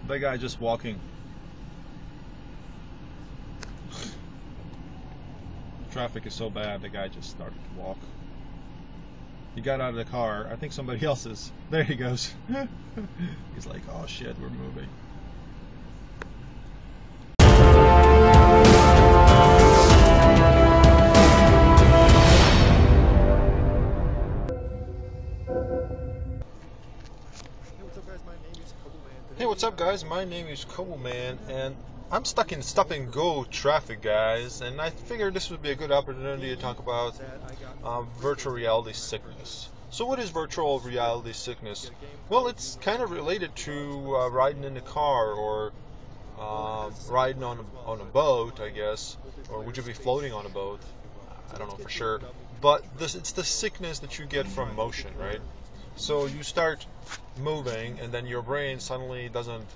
That guy just walking. Traffic is so bad, the guy just started to walk. He got out of the car. I think somebody else's. There he goes. He's like, oh shit, we're moving. Hey, what's up guys? My name is COBUMAN, and I'm stuck in stop and go traffic, guys, and I figured this would be a good opportunity to talk about virtual reality sickness. So what is virtual reality sickness? Well, it's kind of related to riding in a car or riding on a boat, I guess, or would you be floating on a boat? I don't know for sure, but it's the sickness that you get from motion, right? So you start moving, and then your brain suddenly doesn't,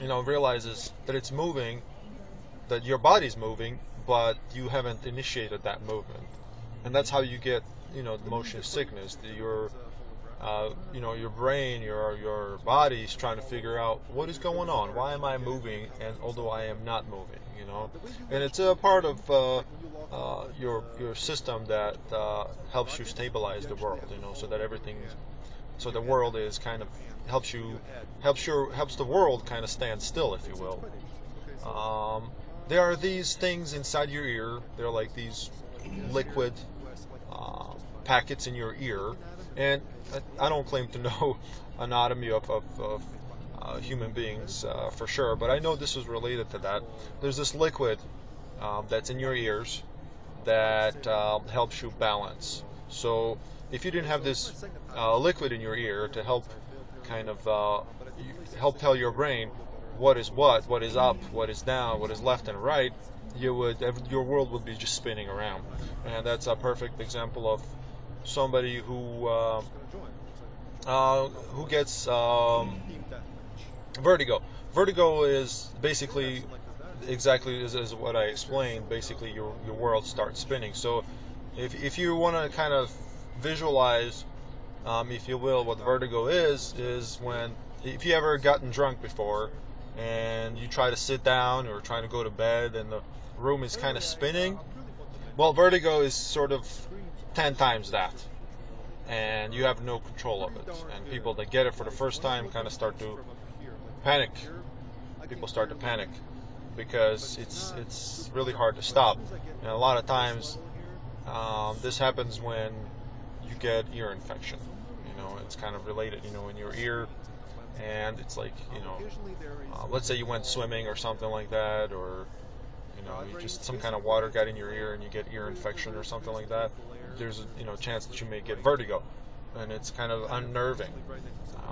realizes that it's moving, that your body's moving, but you haven't initiated that movement, and that's how you get, the motion sickness. Your brain, your body's trying to figure out what is going on. Why am I moving? And although I am not moving, and it's a part of your system that helps you stabilize the world, so that so the world is kind of helps the world kind of stand still, if you will. There are these things inside your ear. They're like these liquid packets in your ear, and I don't claim to know anatomy of human beings for sure, but I know this is related to that. There's this liquid that's in your ears that helps you balance. So if you didn't have this liquid in your ear to help kind of help tell your brain what is up, what is down, what is left and right, your world would be just spinning around. And that's a perfect example of somebody who gets vertigo. Vertigo is basically exactly as what I explained. Basically, your world starts spinning. So if you want to kind of visualize, if you will, what vertigo is when, if you ever gotten drunk before and you try to sit down or trying to go to bed and the room is kind of spinning, well, vertigo is sort of 10 times that, and you have no control of it. And people that get it for the first time kind of start to panic. People start to panic because it's really hard to stop. And a lot of times this happens when you get ear infection. It's kind of related, in your ear, and it's like, let's say you went swimming or something like that, or you just some kind of water got in your ear and you get ear infection or something like that. There's a chance that you may get vertigo, and it's kind of unnerving.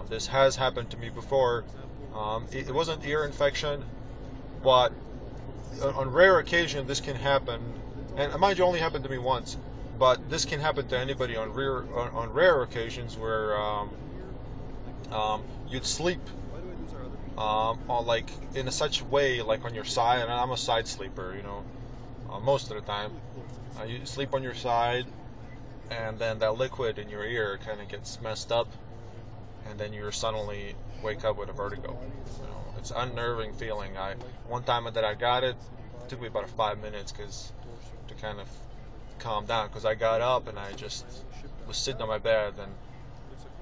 This has happened to me before. It wasn't ear infection, but on rare occasion this can happen, and mind you, only happened to me once, but this can happen to anybody on rare occasions where you'd sleep on, like, in such a way, like on your side, and I'm a side sleeper, most of the time. You sleep on your side, and then that liquid in your ear kind of gets messed up, and then you suddenly wake up with a vertigo. It's an unnerving feeling. One time that I got it, took me about 5 minutes to kind of calm down, because I got up and I just was sitting on my bed, and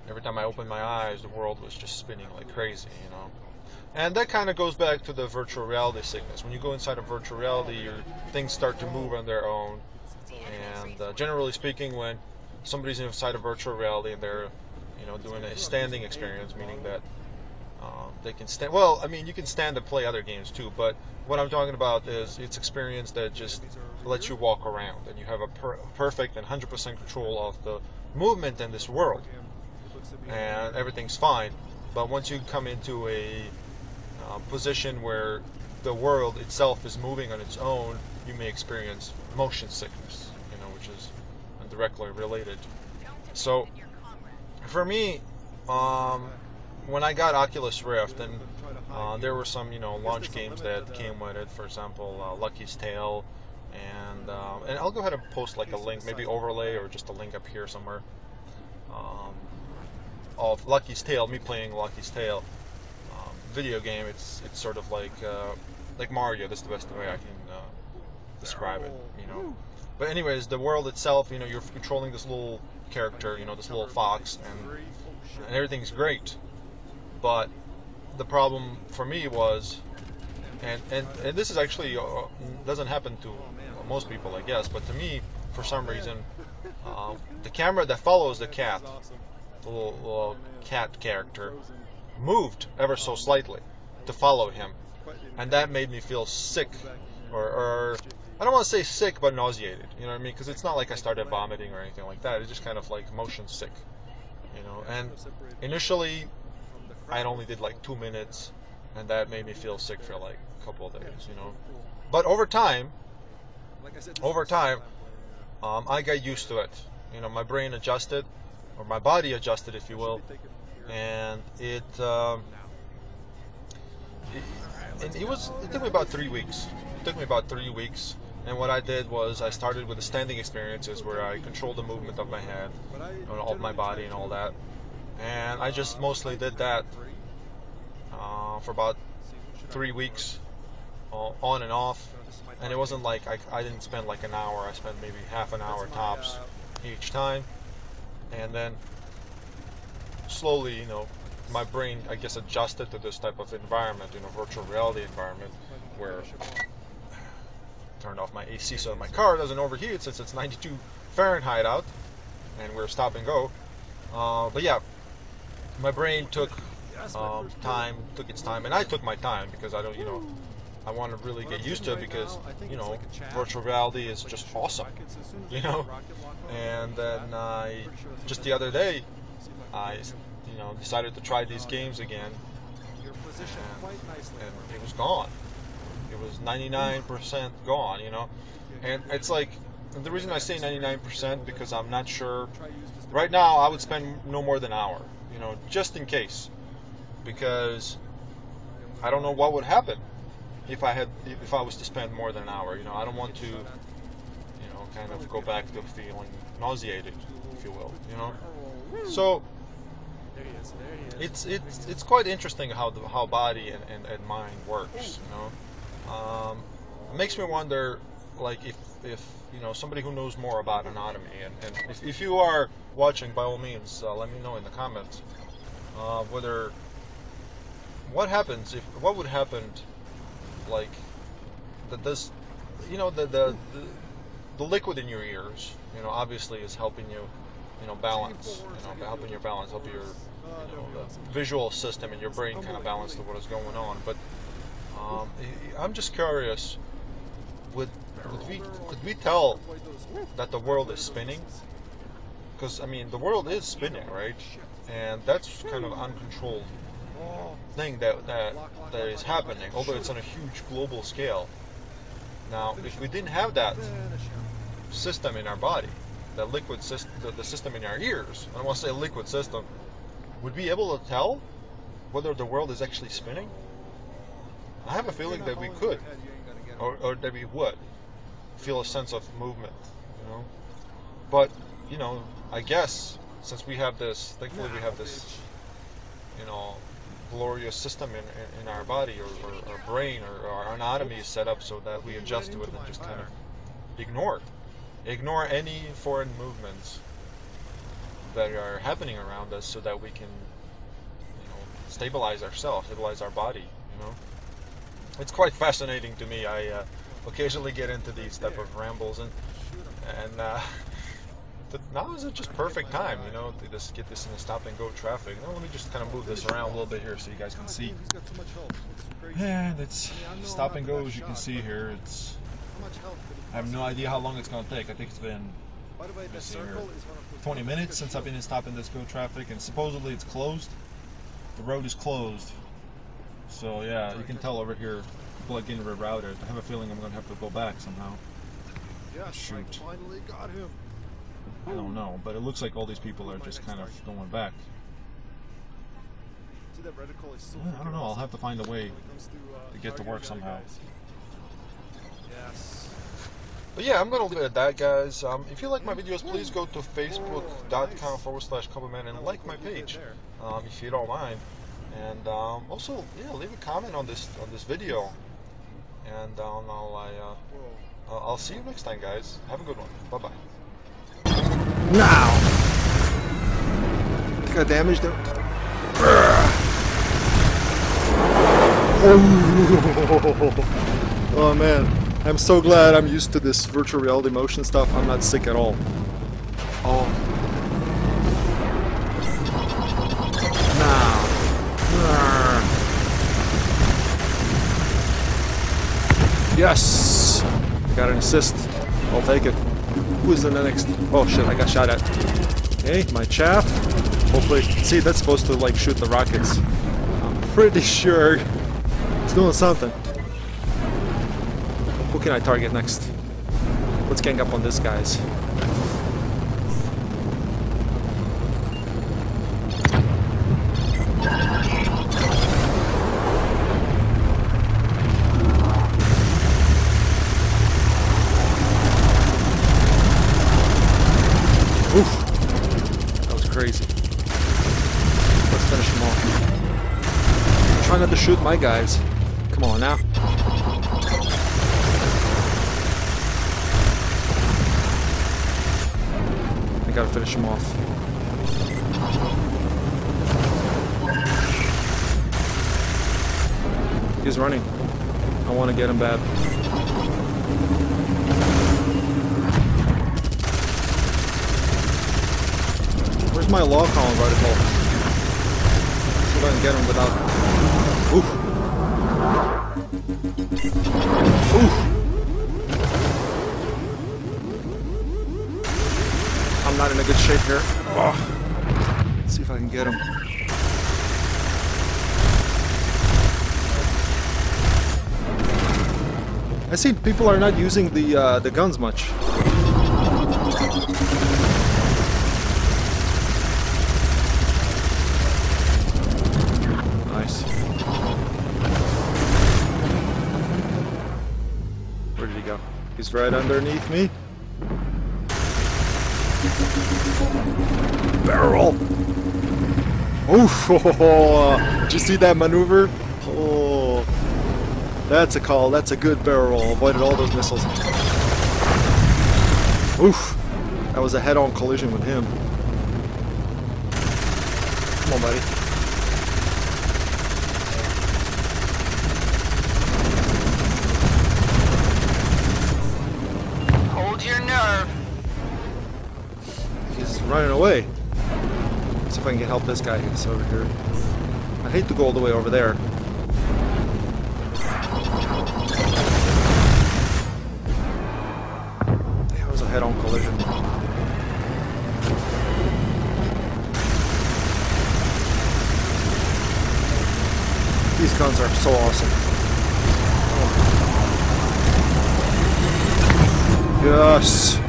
every time I opened my eyes, the world was just spinning like crazy, And that kind of goes back to the virtual reality sickness. When you go inside of virtual reality, things start to move on their own. And generally speaking, when somebody's inside of virtual reality and they're, doing a standing experience, meaning that they can stand. Well, I mean, you can stand and play other games too, but what I'm talking about is it's experience that just lets you walk around, and you have a perfect and 100% control of the movement in this world, and everything's fine. But once you come into a position where the world itself is moving on its own, you may experience motion sickness, which is directly related. So for me, when I got Oculus Rift, and there were some launch games that came with it, for example Lucky's Tale, and I'll go ahead and post like a link, maybe overlay or just a link up here somewhere. of Lucky's Tale, me playing Lucky's Tale video game. It's sort of like Mario. That's the best way I can describe it, you know. But anyways, the world itself, you know, you're controlling this little character, you know, this little fox, and everything's great. But the problem for me was, and this is actually doesn't happen to most people, I guess, but to me, for some reason, the camera that follows the cat, the little cat character, moved ever so slightly to follow him, and that made me feel sick, or I don't want to say sick, but nauseated, you know what I mean? Because it's not like I started vomiting or anything like that. It's just kind of like motion sick, you know. And initially, I only did like 2 minutes, and that made me feel sick for like a couple of days, you know. But over time, I got used to it. You know, my brain adjusted, or my body adjusted, if you will, and it took me about 3 weeks. It took me about 3 weeks. And what I did was I started with the standing experiences where I controlled the movement of my head, of my body and all that. And I just mostly did that for about 3 weeks, on and off. And it wasn't like I didn't spend like an hour. I spent maybe half an hour tops each time. And then slowly, you know, my brain, I guess, adjusted to this type of environment, you know, virtual reality environment, where turned off my AC so my car doesn't overheat since it's 92 Fahrenheit out and we're stop and go. But yeah, my brain took its time, and I took my time because I don't, you know, I want to really get used to it because, you know, virtual reality is just awesome, you know. And then just the other day, I, you know, decided to try these games again, and it was gone. It was 99% gone, you know. And it's like, the reason I say 99% because I'm not sure. Right now, I would spend no more than an hour, you know, just in case, because I don't know what would happen if I was to spend more than an hour. You know, I don't want to, you know, kind of go back to feeling nauseated, if you will, you know. So it's quite interesting how body and mind works, you know. It makes me wonder, like, if you know, somebody who knows more about anatomy, and if you are watching, by all means, let me know in the comments what would happen, like, that this, you know, the liquid in your ears, you know, obviously is helping you, you know, balance, you know, helping your balance, help your, you know, the visual system in your brain kind of balance to what is going on. But I'm just curious, could we tell that the world is spinning? Because, I mean, the world is spinning, right? And that's kind of uncontrolled thing that is happening, although it's on a huge global scale. Now, if we didn't have that system in our body, that liquid system, the system in our ears, I don't want to say liquid system, would we be able to tell whether the world is actually spinning? I have a feeling that we could, or that we would feel a sense of movement, you know. But, you know, I guess since we have this, thankfully we have this, you know, glorious system in our body, or our brain, or our anatomy is set up so that we adjust to it and just kind of ignore any foreign movements that are happening around us, so that we can, you know, stabilize ourselves, stabilize our body, you know. It's quite fascinating to me. I occasionally get into these type of rambles, and now is just perfect time, you know, to just get this in the stop and go traffic. Now, let me just kind of move this around a little bit here so you guys can see. And it's stop and go, as you can see here. It's, I have no idea how long it's going to take. I think it's been 20 minutes since I've been in stop and go traffic, and supposedly it's closed. The road is closed. So yeah, you can tell over here, people are getting rerouted. I have a feeling I'm going to have to go back somehow. Shoot. Finally got him. I don't know, but it looks like all these people are just kind of going back. I don't know, I'll have to find a way to get to work somehow. Yes. But yeah, I'm gonna leave it at that, guys. If you like my videos, please go to facebook.com/COBUMAN and like my page, if you don't mind. And also, yeah, leave a comment on this video. And I'll see you next time, guys. Have a good one. Bye bye. Now, I think I damaged him. Oh man, I'm so glad I'm used to this virtual reality motion stuff. I'm not sick at all. Oh. Now. Yes! Got an assist. I'll take it. Who is in the next? Oh shit, I got shot at. Okay, my chaff. Hopefully, see, that's supposed to like shoot the rockets. I'm pretty sure it's doing something. Who can I target next? Let's gang up on this guys. Oof. That was crazy. Let's finish him off. Try not to shoot my guys. Come on now. I gotta finish him off. He's running. I want to get him bad. Where's my log column vertical? See if I can get him without... Oof! Oof! I'm not in a good shape here. Oh. Let's see if I can get him. I see people are not using the guns much. Nice. Where did he go? He's right underneath me. Barrel! Oof! Did you see that maneuver? Oh, that's a call. That's a good barrel roll. Avoided all those missiles. Oof! That was a head-on collision with him. Come on, buddy. Hold your nerve. He's running away. Let's see if I can get help this guy who's over here. I hate to go all the way over there. That was a head-on collision. These guns are so awesome. Oh. Yes!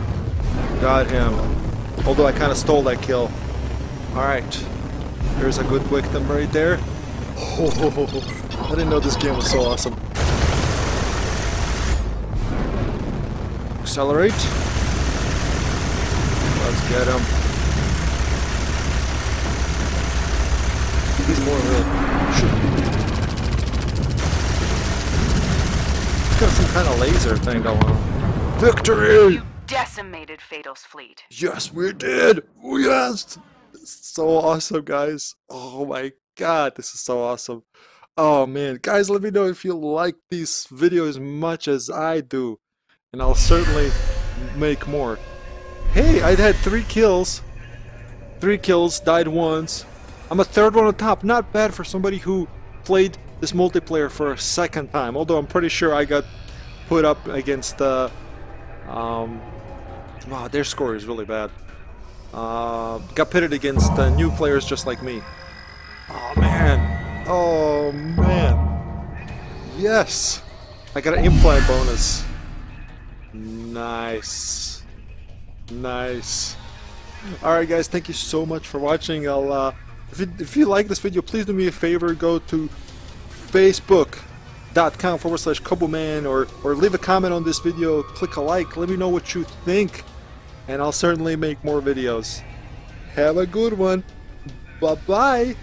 Got him. Although I kind of stole that kill. Alright. There's a good victim right there. Oh, I didn't know this game was so awesome. Accelerate. Let's get him. He's more real. Shoot. He's got some kind of laser thing going on. Victory! You decimated Fatal's fleet. Yes, we did! Oh, yes! So awesome, guys. Oh my god, this is so awesome. Oh man, guys, let me know if you like these videos as much as I do. And I'll certainly make more. Hey, I had 3 kills. 3 kills, died once. I'm a 3rd one on top. Not bad for somebody who played this multiplayer for a 2nd time. Although I'm pretty sure I got put up against wow, their score is really bad. Got pitted against new players just like me. Oh man. Oh man. Yes. I got an implant bonus. Nice. Nice. Alright guys, thank you so much for watching. I'll if you like this video, please do me a favor, go to Facebook youtube.com/COBUMAN, or leave a comment on this video, click a like, let me know what you think, and I'll certainly make more videos. Have a good one. Bye-bye.